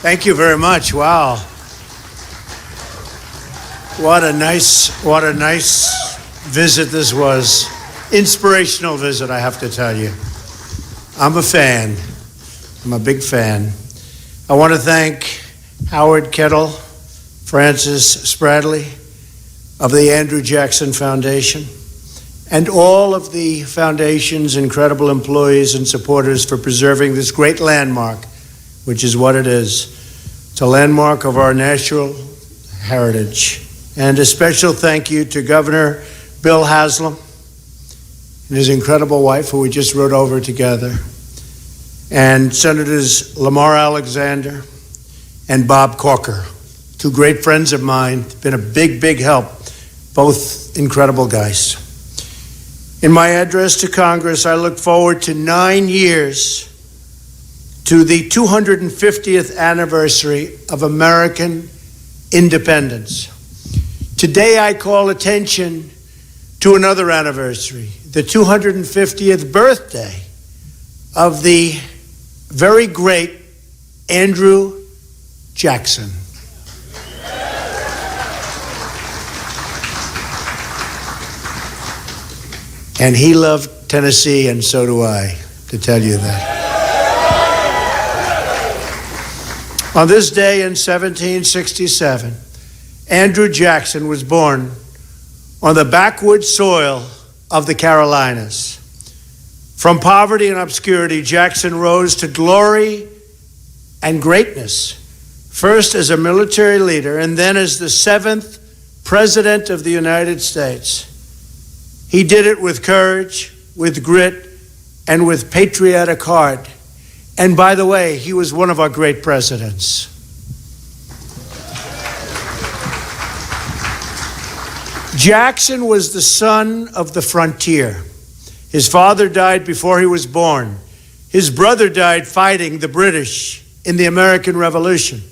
Thank you very much. Wow. What a nice visit this was. Inspirational visit, I have to tell you. I'm a fan. I'm a big fan. I want to thank Howard Kettle, Francis Spradley of the Andrew Jackson Foundation, and all of the foundation's incredible employees and supporters for preserving this great landmark, which is what it is. It's a landmark of our natural heritage. And a special thank you to Governor Bill Haslam and his incredible wife, who we just rode over together, and Senators Lamar Alexander and Bob Corker, two great friends of mine, been a big help, both incredible guys. In my address to Congress, I look forward to 9 years to the 250th anniversary of American independence. Today, I call attention to another anniversary, the 250th birthday of the very great Andrew Jackson. And he loved Tennessee, and so do I, to tell you that. On this day in 1767, Andrew Jackson was born on the backwoods soil of the Carolinas. From poverty and obscurity, Jackson rose to glory and greatness, first as a military leader and then as the 7th President of the United States. He did it with courage, with grit, and with patriotic heart. And by the way, he was one of our great presidents. Jackson was the son of the frontier. His father died before he was born. His brother died fighting the British in the American Revolution.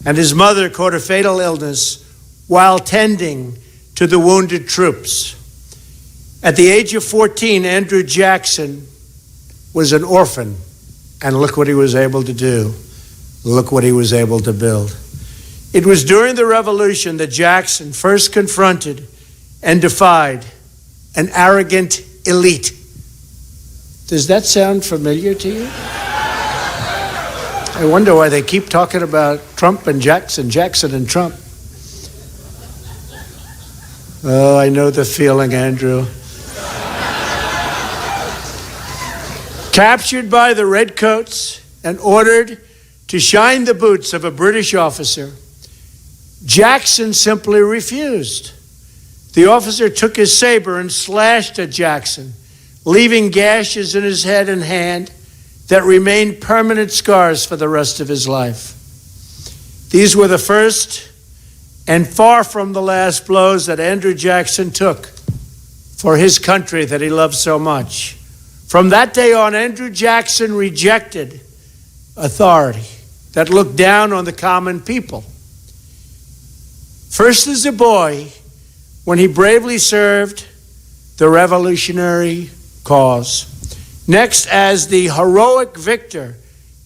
And his mother caught a fatal illness while tending to the wounded troops. At the age of 14, Andrew Jackson was an orphan. And look what he was able to do. Look what he was able to build. It was during the Revolution that Jackson first confronted and defied an arrogant elite. Does that sound familiar to you? I wonder why they keep talking about Trump and Jackson, Jackson and Trump. Oh, I know the feeling, Andrew. Captured by the Redcoats and ordered to shine the boots of a British officer, Jackson simply refused. The officer took his saber and slashed at Jackson, leaving gashes in his head and hand that remained permanent scars for the rest of his life. These were the first and far from the last blows that Andrew Jackson took for his country that he loved so much. From that day on, Andrew Jackson rejected authority that looked down on the common people. First as a boy, when he bravely served the revolutionary cause. Next as the heroic victor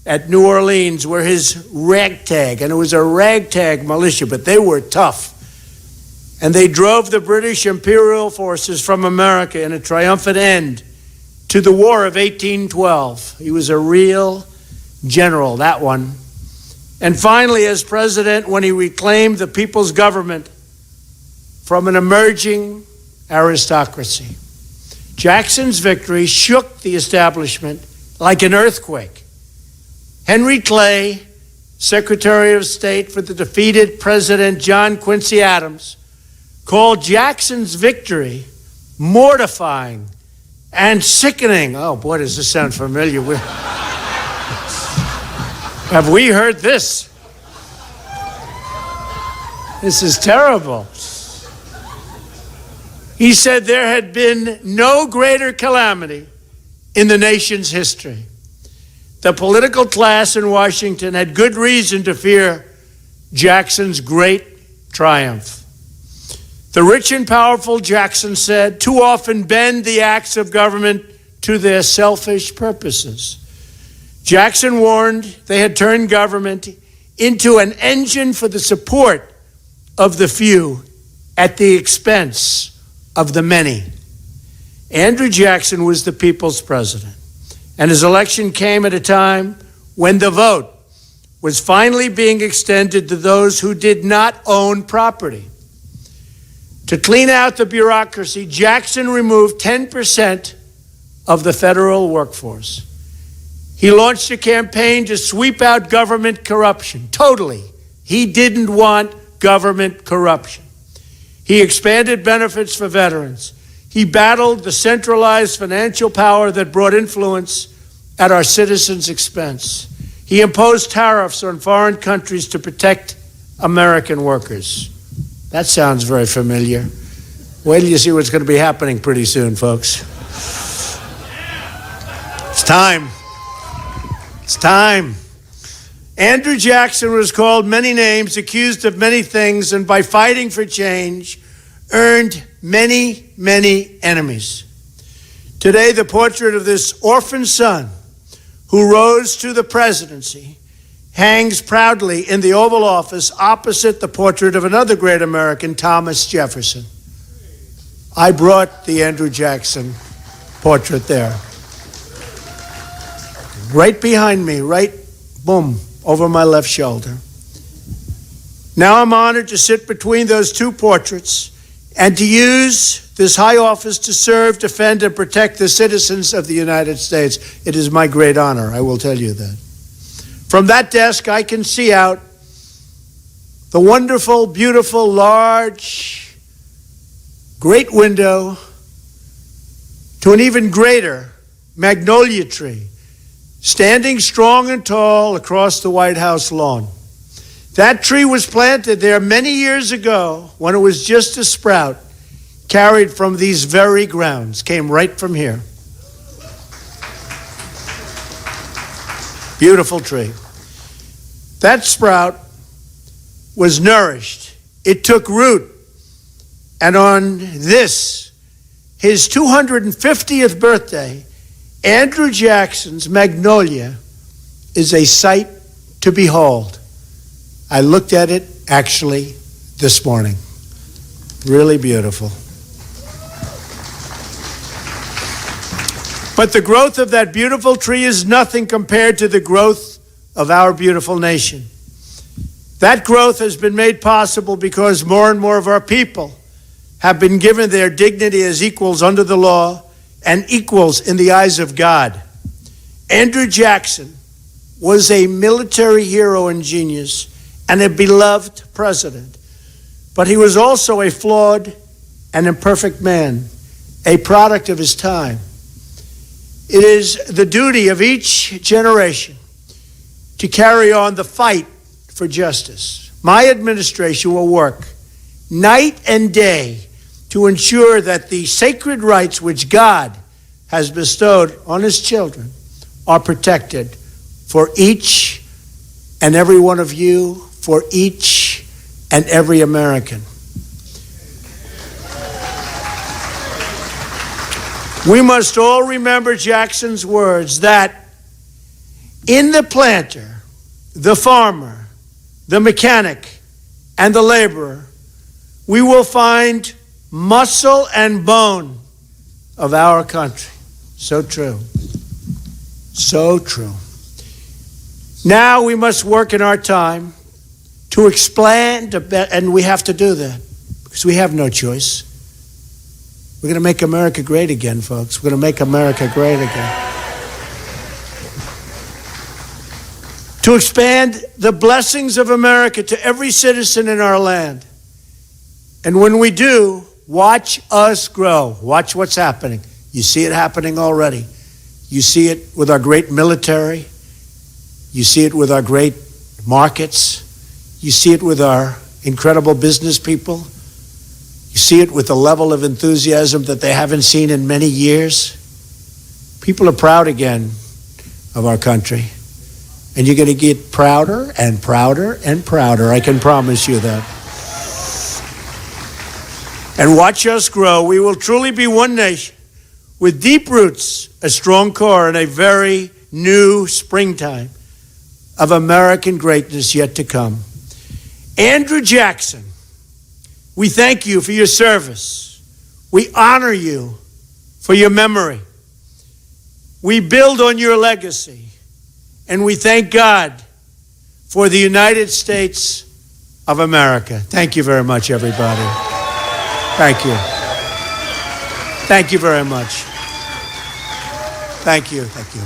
at New Orleans, where his ragtag, and it was a ragtag militia, but they were tough. And they drove the British imperial forces from America in a triumphant end to the War of 1812. He was a real general, that one. And finally, as president, when he reclaimed the people's government from an emerging aristocracy. Jackson's victory shook the establishment like an earthquake. Henry Clay, Secretary of State for the defeated President John Quincy Adams, called Jackson's victory mortifying and sickening. Oh boy, does this sound familiar. Have we heard this? This is terrible. He said there had been no greater calamity in the nation's history. The political class in Washington had good reason to fear Jackson's great triumph. The rich and powerful, Jackson said, too often bend the acts of government to their selfish purposes. Jackson warned they had turned government into an engine for the support of the few at the expense of the many. Andrew Jackson was the people's president, and his election came at a time when the vote was finally being extended to those who did not own property. To clean out the bureaucracy, Jackson removed 10% of the federal workforce. He launched a campaign to sweep out government corruption. Totally. He didn't want government corruption. He expanded benefits for veterans. He battled the centralized financial power that brought influence at our citizens' expense. He imposed tariffs on foreign countries to protect American workers. That sounds very familiar. Wait till you see what's going to be happening pretty soon, folks. It's time. It's time. Andrew Jackson was called many names, accused of many things, and by fighting for change, earned many, many enemies. Today, the portrait of this orphan son who rose to the presidency hangs proudly in the Oval Office opposite the portrait of another great American, Thomas Jefferson. I brought the Andrew Jackson portrait there. Right behind me, right, boom, over my left shoulder. Now I'm honored to sit between those two portraits and to use this high office to serve, defend, and protect the citizens of the United States. It is my great honor, I will tell you that. From that desk, I can see out the wonderful, beautiful, large, great window to an even greater magnolia tree, standing strong and tall across the White House lawn. That tree was planted there many years ago when it was just a sprout, carried from these very grounds, came right from here. Beautiful tree. That sprout was nourished. It took root. And on this, his 250th birthday, Andrew Jackson's magnolia is a sight to behold. I looked at it actually this morning. Really beautiful. But the growth of that beautiful tree is nothing compared to the growth of our beautiful nation. That growth has been made possible because more and more of our people have been given their dignity as equals under the law and equals in the eyes of God. Andrew Jackson was a military hero and genius and a beloved president. But he was also a flawed and imperfect man, a product of his time. It is the duty of each generation to carry on the fight for justice. My administration will work night and day to ensure that the sacred rights which God has bestowed on his children are protected for each and every one of you, for each and every American. We must all remember Jackson's words that in the planter, the farmer, the mechanic, and the laborer, we will find muscle and bone of our country. So true. So true. Now we must work in our time to expand, and we have to do that because we have no choice. We're going to make America great again, folks. We're going to make America great again. To expand the blessings of America to every citizen in our land. And when we do, watch us grow. Watch what's happening. You see it happening already. You see it with our great military. You see it with our great markets. You see it with our incredible business people. You see it with the level of enthusiasm that they haven't seen in many years. People are proud again of our country. And you're going to get prouder and prouder and prouder. I can promise you that. And watch us grow. We will truly be one nation with deep roots, a strong core, and a very new springtime. of American greatness yet to come. Andrew Jackson, we thank you for your service. We honor you for your memory. We build on your legacy, and we thank God for the United States of America. Thank you very much, everybody. Thank you. Thank you very much. Thank you. Thank you.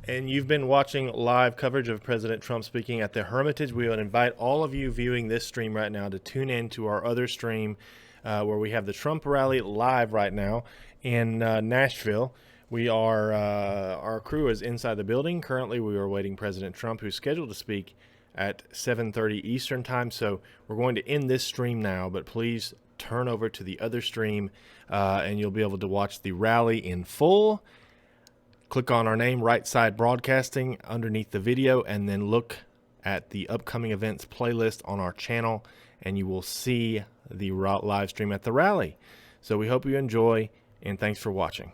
And you've been watching live coverage of President Trump speaking at the Hermitage. We would invite all of you viewing this stream right now to tune in to our other stream where we have the Trump rally live right now in Nashville. We are our crew is inside the building. Currently, we are awaiting President Trump, who's scheduled to speak at 7:30 Eastern time. So we're going to end this stream now, but please turn over to the other stream and you'll be able to watch the rally in full. Click on our name, Right Side Broadcasting, underneath the video, and then look at the upcoming events playlist on our channel, and you will see the live stream at the rally. So we hope you enjoy, and thanks for watching.